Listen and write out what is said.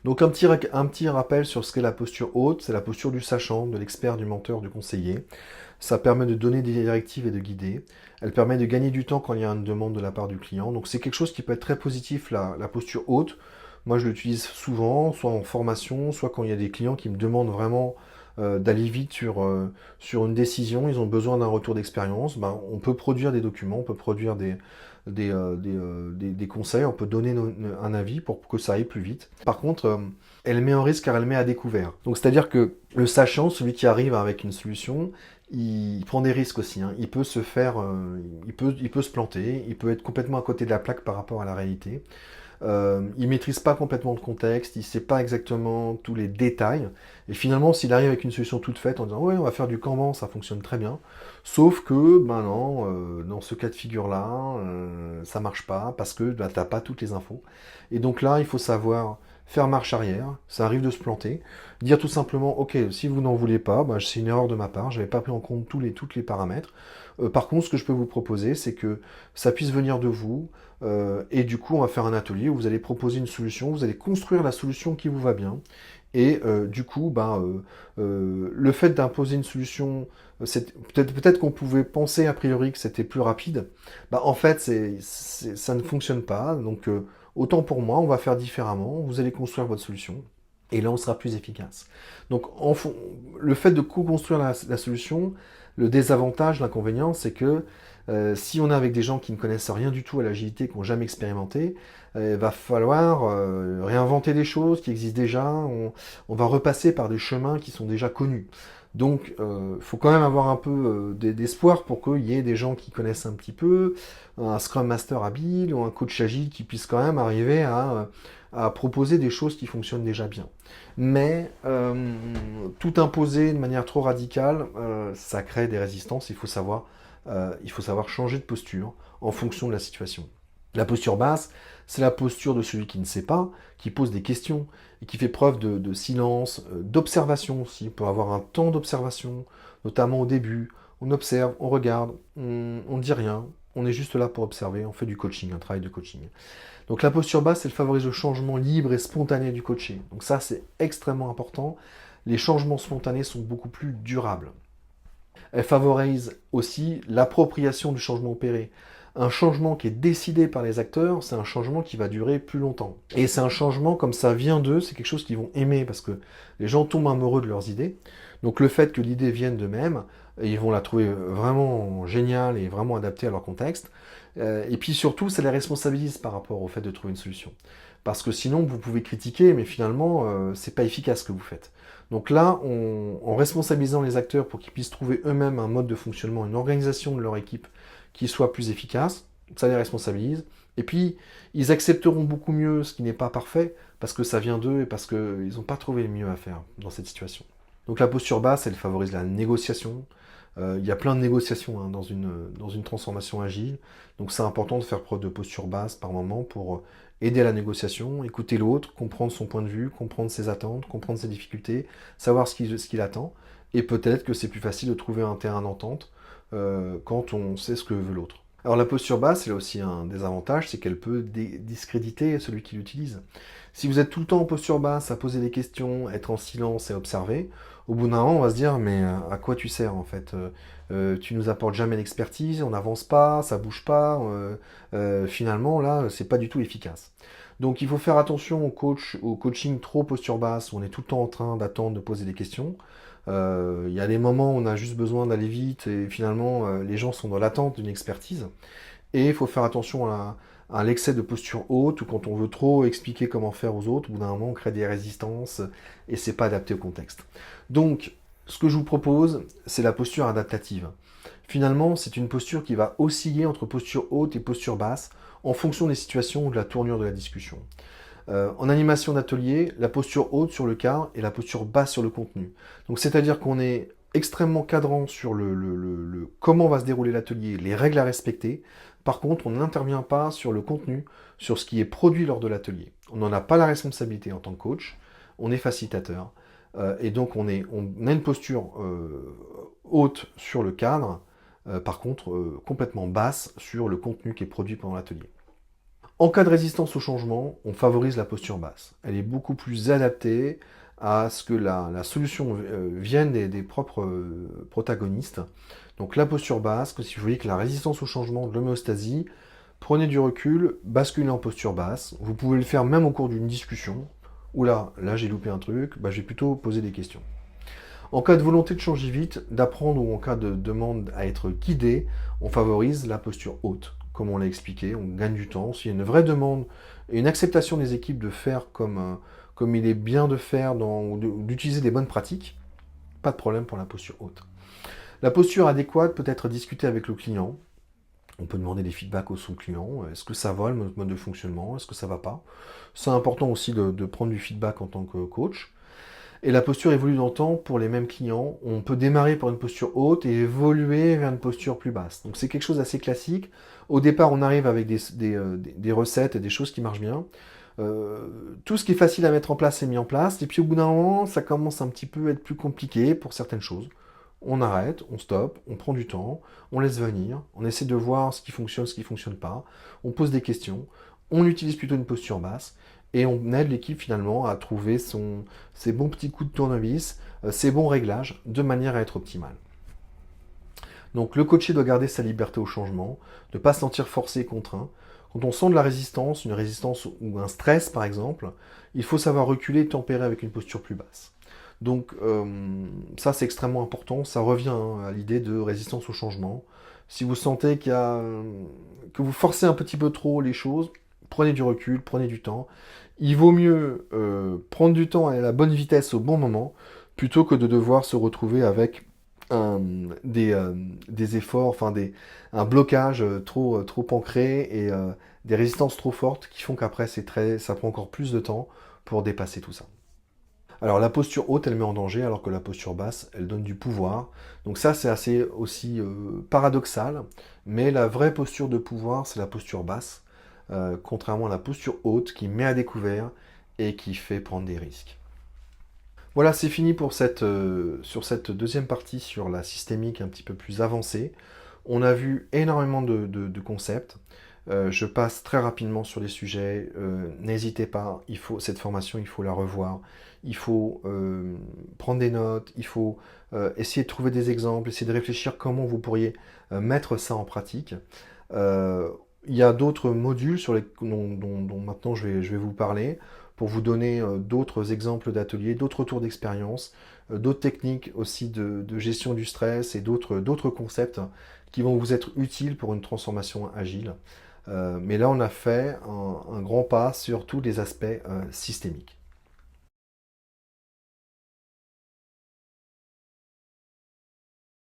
Donc un petit rappel sur ce qu'est la posture haute, c'est la posture du sachant, de l'expert, du menteur, du conseiller. Ça permet de donner des directives et de guider. Elle permet de gagner du temps quand il y a une demande de la part du client. Donc c'est quelque chose qui peut être très positif, la posture haute. Moi je l'utilise souvent, soit en formation, soit quand il y a des clients qui me demandent vraiment d'aller vite sur une décision, ils ont besoin d'un retour d'expérience. Ben, on peut produire des documents, on peut produire des conseils, on peut donner un avis pour que ça aille plus vite. Par contre, elle met en risque car elle met à découvert. Donc c'est-à-dire que le sachant, celui qui arrive avec une solution, il prend des risques aussi, hein. Il peut se faire, il peut se planter, il peut être complètement à côté de la plaque par rapport à la réalité. Il maîtrise pas complètement le contexte, il sait pas exactement tous les détails. Et finalement, s'il arrive avec une solution toute faite en disant ouais, on va faire du Kanban, ça fonctionne très bien. Sauf que, ben non, dans ce cas de figure-là, ça marche pas parce que ben, t'as pas toutes les infos. Et donc là, il faut savoir faire marche arrière, ça arrive de se planter, dire tout simplement, ok, si vous n'en voulez pas, ben, c'est une erreur de ma part, j'avais pas pris en compte toutes les paramètres. Par contre, ce que je peux vous proposer, c'est que ça puisse venir de vous, et du coup, on va faire un atelier où vous allez proposer une solution, vous allez construire la solution qui vous va bien. Et du coup, le fait d'imposer une solution, peut-être qu'on pouvait penser a priori que c'était plus rapide. Bah, en fait, ça ne fonctionne pas. Donc, autant pour moi, on va faire différemment. Vous allez construire votre solution. Et là, on sera plus efficace. Donc, le fait de co-construire la solution, le désavantage, l'inconvénient, c'est que si on est avec des gens qui ne connaissent rien du tout à l'agilité, qui n'ont jamais expérimenté, il va falloir réinventer des choses qui existent déjà. On va repasser par des chemins qui sont déjà connus. Donc, il faut quand même avoir un peu d'espoir pour qu'il y ait des gens qui connaissent un petit peu, un Scrum Master habile ou un coach agile qui puisse quand même arriver à proposer des choses qui fonctionnent déjà bien. Mais tout imposer de manière trop radicale, ça crée des résistances. Il faut savoir changer de posture en fonction de la situation. La posture basse, c'est la posture de celui qui ne sait pas, qui pose des questions et qui fait preuve de silence, d'observation aussi. On peut avoir un temps d'observation, notamment au début. On observe, on regarde, on ne dit rien, on est juste là pour observer, on fait du coaching, un travail de coaching. Donc la posture basse, elle favorise le changement libre et spontané du coaché. Donc ça, c'est extrêmement important. Les changements spontanés sont beaucoup plus durables. Elle favorise aussi l'appropriation du changement opéré. Un changement qui est décidé par les acteurs, c'est un changement qui va durer plus longtemps. Et c'est un changement, comme ça vient d'eux, c'est quelque chose qu'ils vont aimer, parce que les gens tombent amoureux de leurs idées. Donc le fait que l'idée vienne d'eux-mêmes, ils vont la trouver vraiment géniale et vraiment adaptée à leur contexte. Et puis surtout, ça les responsabilise par rapport au fait de trouver une solution. Parce que sinon, vous pouvez critiquer, mais finalement, c'est pas efficace ce que vous faites. Donc là, en responsabilisant les acteurs pour qu'ils puissent trouver eux-mêmes un mode de fonctionnement, une organisation de leur équipe qui soit plus efficace, ça les responsabilise. Et puis, ils accepteront beaucoup mieux ce qui n'est pas parfait, parce que ça vient d'eux et parce qu'ils n'ont pas trouvé le mieux à faire dans cette situation. Donc la posture basse, elle favorise la négociation. Il y a plein de négociations hein, dans une transformation agile. Donc c'est important de faire preuve de posture basse par moment pour aider à la négociation, écouter l'autre, comprendre son point de vue, comprendre ses attentes, comprendre ses difficultés, savoir ce qu'il attend. Et peut-être que c'est plus facile de trouver un terrain d'entente quand on sait ce que veut l'autre. Alors la posture basse, elle a aussi un désavantage, c'est qu'elle peut discréditer celui qui l'utilise. Si vous êtes tout le temps en posture basse, à poser des questions, être en silence et observer, au bout d'un moment, on va se dire, mais à quoi tu sers en fait tu nous apportes jamais l'expertise, on n'avance pas, ça bouge pas, finalement là, c'est pas du tout efficace. Donc il faut faire attention au coaching trop posture basse, où on est tout le temps en train d'attendre, de poser des questions. Il y a des moments où on a juste besoin d'aller vite et finalement les gens sont dans l'attente d'une expertise. Et il faut faire attention à l'excès de posture haute ou quand on veut trop expliquer comment faire aux autres, au bout d'un moment on crée des résistances et c'est pas adapté au contexte. Donc ce que je vous propose, c'est la posture adaptative. Finalement, c'est une posture qui va osciller entre posture haute et posture basse en fonction des situations ou de la tournure de la discussion. En animation d'atelier, la posture haute sur le cadre et la posture basse sur le contenu. Donc c'est-à-dire qu'on est extrêmement cadrant sur comment va se dérouler l'atelier, les règles à respecter. Par contre, on n'intervient pas sur le contenu, sur ce qui est produit lors de l'atelier. On n'en a pas la responsabilité en tant que coach, on est facilitateur. Et donc on a une posture haute sur le cadre, par contre complètement basse sur le contenu qui est produit pendant l'atelier. En cas de résistance au changement, on favorise la posture basse. Elle est beaucoup plus adaptée à ce que la solution vienne des propres protagonistes. Donc la posture basse, si vous voyez que la résistance au changement de l'homéostasie, prenez du recul, basculez en posture basse. Vous pouvez le faire même au cours d'une discussion. Oula, là j'ai loupé un truc, je vais plutôt poser des questions. En cas de volonté de changer vite, d'apprendre ou en cas de demande à être guidé, on favorise la posture haute. Comme on l'a expliqué, on gagne du temps. S'il y a une vraie demande et une acceptation des équipes de faire comme il est bien de faire, d'utiliser des bonnes pratiques, pas de problème pour la posture haute. La posture adéquate peut être discutée avec le client. On peut demander des feedbacks au son client. Est-ce que ça va, le mode de fonctionnement? Est-ce que ça va pas? C'est important aussi de prendre du feedback en tant que coach. Et la posture évolue dans le temps pour les mêmes clients. On peut démarrer par une posture haute et évoluer vers une posture plus basse. Donc c'est quelque chose d'assez classique. Au départ, on arrive avec des recettes et des choses qui marchent bien. Tout ce qui est facile à mettre en place est mis en place. Et puis au bout d'un moment, ça commence un petit peu à être plus compliqué pour certaines choses. On arrête, on stoppe, on prend du temps, on laisse venir, on essaie de voir ce qui fonctionne, ce qui ne fonctionne pas. On pose des questions. On utilise plutôt une posture basse. Et on aide l'équipe finalement à trouver ses bons petits coups de tournevis, ses bons réglages, de manière à être optimale. Donc le coaché doit garder sa liberté au changement, ne pas se sentir forcé et contraint. Quand on sent de la résistance, une résistance ou un stress par exemple, il faut savoir reculer et tempérer avec une posture plus basse. Donc ça c'est extrêmement important, ça revient à l'idée de résistance au changement. Si vous sentez que vous forcez un petit peu trop les choses, prenez du recul, prenez du temps. Il vaut mieux prendre du temps à la bonne vitesse au bon moment, plutôt que de devoir se retrouver avec des efforts, un blocage trop ancré et des résistances trop fortes qui font qu'après ça prend encore plus de temps pour dépasser tout ça. Alors la posture haute, elle met en danger, alors que la posture basse, elle donne du pouvoir. Donc ça, c'est assez aussi paradoxal, mais la vraie posture de pouvoir, c'est la posture basse, contrairement à la posture haute qui met à découvert et qui fait prendre des risques. Voilà, c'est fini pour sur cette deuxième partie sur la systémique un petit peu plus avancée. On a vu énormément de concepts. Je passe très rapidement sur les sujets. N'hésitez pas, cette formation, il faut la revoir. Il faut prendre des notes, il faut essayer de trouver des exemples, essayer de réfléchir comment vous pourriez mettre ça en pratique. Il y a d'autres modules dont maintenant je vais vous parler pour vous donner d'autres exemples d'ateliers, d'autres retours d'expérience, d'autres techniques aussi de gestion du stress et d'autres concepts qui vont vous être utiles pour une transformation agile. Mais là, on a fait un grand pas sur tous les aspects systémiques.